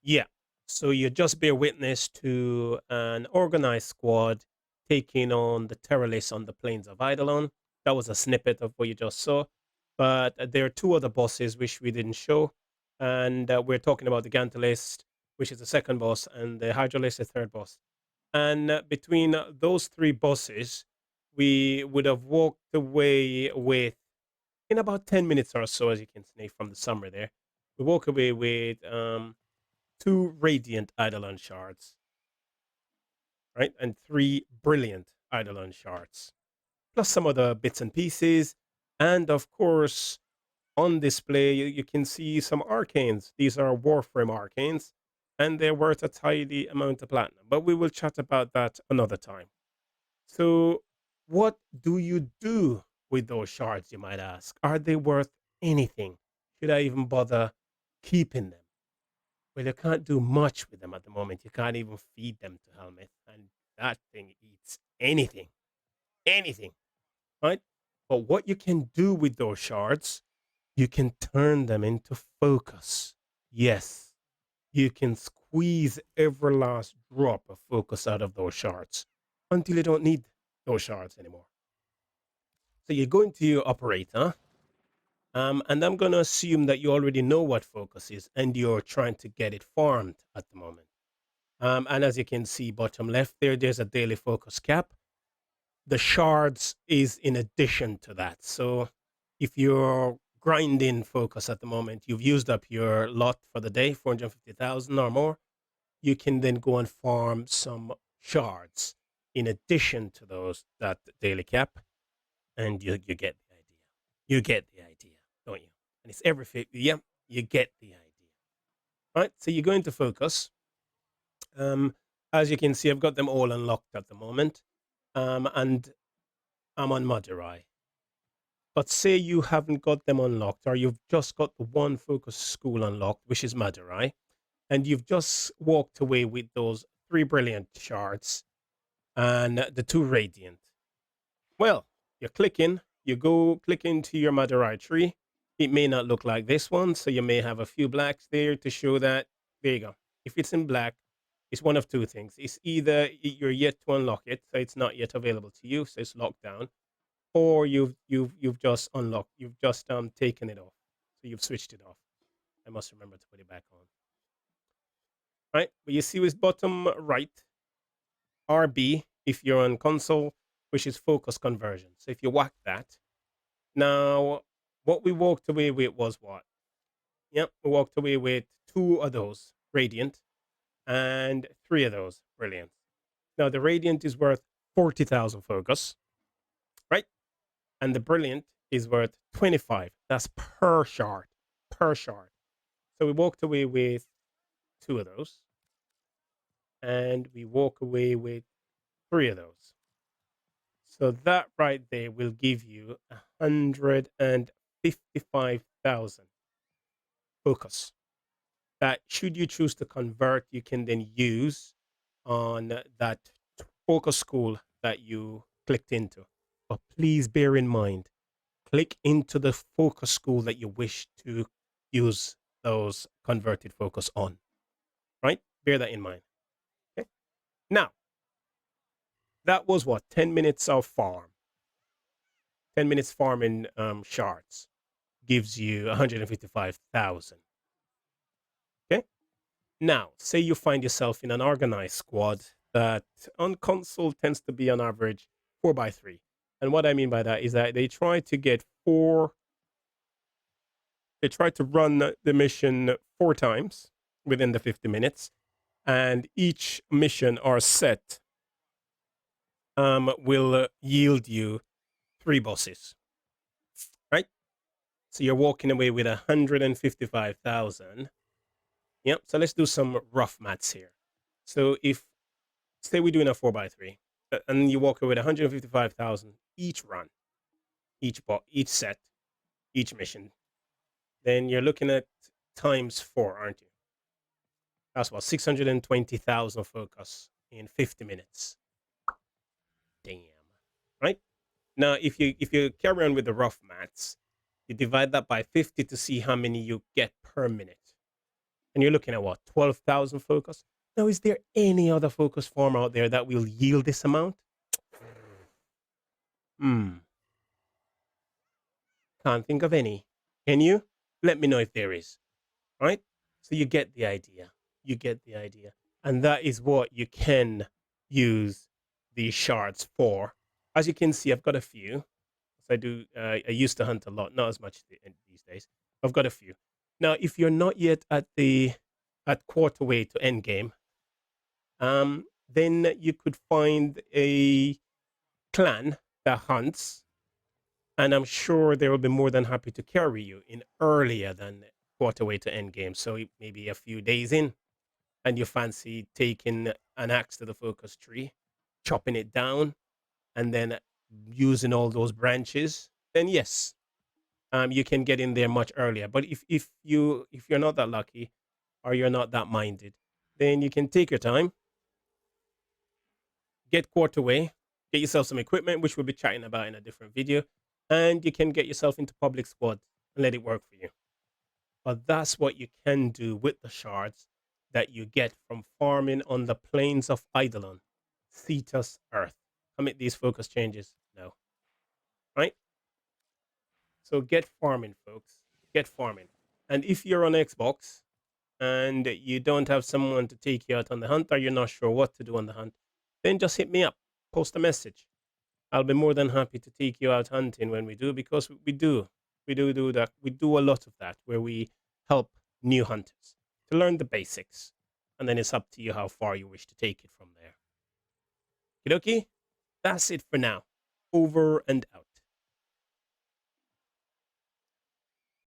Yeah. So you just bear witness to an organized squad taking on the terrorists on the plains of Eidolon. That was a snippet of what you just saw. But there are two other bosses which we didn't show. And we're talking about the Gantalist, which is the second boss, and the Hydralist, the third boss. And between those three bosses, we would have walked away with, in about 10 minutes or so, as you can see from the summary there, we walk away with two radiant Eidolon shards, right? And three brilliant Eidolon shards, plus some other bits and pieces. And of course, on display, you can see some arcanes. These are Warframe arcanes, and they're worth a tidy amount of platinum. But we will chat about that another time. So, what do you do with those shards, you might ask? Are they worth anything? Should I even bother keeping them? Well, you can't do much with them at the moment. You can't even feed them to Helmet, and that thing eats anything, anything, right? But what you can do with those shards, you can turn them into focus. Yes, you can squeeze every last drop of focus out of those shards until you don't need those shards anymore. So you go into your operator, and I'm going to assume that you already know what focus is and you're trying to get it farmed at the moment. And as you can see, bottom left there, there's a daily focus cap. The shards is in addition to that. So if you're grinding focus at the moment, you've used up your lot for the day, 450,000 or more, you can then go and farm some shards in addition to those, that daily cap, and you get the idea. You get the idea, don't you? And it's everything. Yeah, you get the idea. Right? So you go into focus. Um, as you can see, I've got them all unlocked at the moment. And I'm on Madurai. But say you haven't got them unlocked, or you've just got the one focus school unlocked, which is Madurai, and you've just walked away with those three brilliant shards and the two radiant. Well, you're clicking, you go click into your Madurai tree. It may not look like this one, so you may have a few blacks there to show that. There you go. If it's in black, it's one of two things. It's either you're yet to unlock it, so it's not yet available to you, so it's locked down, or you've just unlocked, you've just taken it off, so you've switched it off. I must remember to put it back on. Right, but you see with bottom right, RB if you're on console, which is focus conversion. So if you whack that, now what we walked away with was what? Yep, we walked away with two of those radiant and three of those brilliant. Now the radiant is worth 40,000 focus, right? And the brilliant is worth 25. That's per shard, per shard. So we walked away with two of those, and we walk away with three of those. So that right there will give you 155,000 focus. That, should you choose to convert, you can then use on that focus school that you clicked into. But please bear in mind, click into the focus school that you wish to use those converted focus on, right? Bear that in mind. Okay. Now, that was what, 10 minutes of farm. 10 minutes farming shards gives you 155,000. Okay. Now, say you find yourself in an organized squad that on console tends to be on average 4x3. And what I mean by that is that they try to get they try to run the mission 4 times within the 50 minutes. And each mission or set will yield you 3 bosses, right? So you're walking away with 155,000. Yep. So let's do some rough maths here. So if, say we're doing a 4x3, and you walk away with 155,000 each run, each set, each mission, then you're looking at times 4, aren't you? That's what, 620,000 focus in 50 minutes. Damn. Right? Now, if you carry on with the rough maths, you divide that by 50 to see how many you get per minute. And you're looking at what, 12,000 focus? Now, is there any other focus farm out there that will yield this amount? Can't think of any. Can you? Let me know if there is. Right? So you get the idea. You get the idea. And that is what you can use these shards for. As you can see, I've got a few. I used to hunt a lot, not as much these days. I've got a few. Now, if you're not yet at quarter way to end game, then you could find a clan that hunts, and I'm sure they will be more than happy to carry you in earlier than quarter way to end game. So maybe a few days in, and you fancy taking an axe to the focus tree, chopping it down, and then using all those branches, then yes, you can get in there much earlier. But if you're not that lucky, or you're not that minded, then you can take your time, get quarter way, get yourself some equipment, which we'll be chatting about in a different video, and you can get yourself into public squad and let it work for you. But that's what you can do with the shards that you get from farming on the Plains of Eidolon, Cetus Earth. Commit these focus changes now. Right? So get farming, folks. Get farming. And if you're on Xbox and you don't have someone to take you out on the hunt, or you're not sure what to do on the hunt, then just hit me up. Post a message. I'll be more than happy to take you out hunting when we do, because we do that. We do a lot of that, where we help new hunters to learn the basics, and then it's up to you how far you wish to take it from there. Okie dokie, that's it for now. Over and out.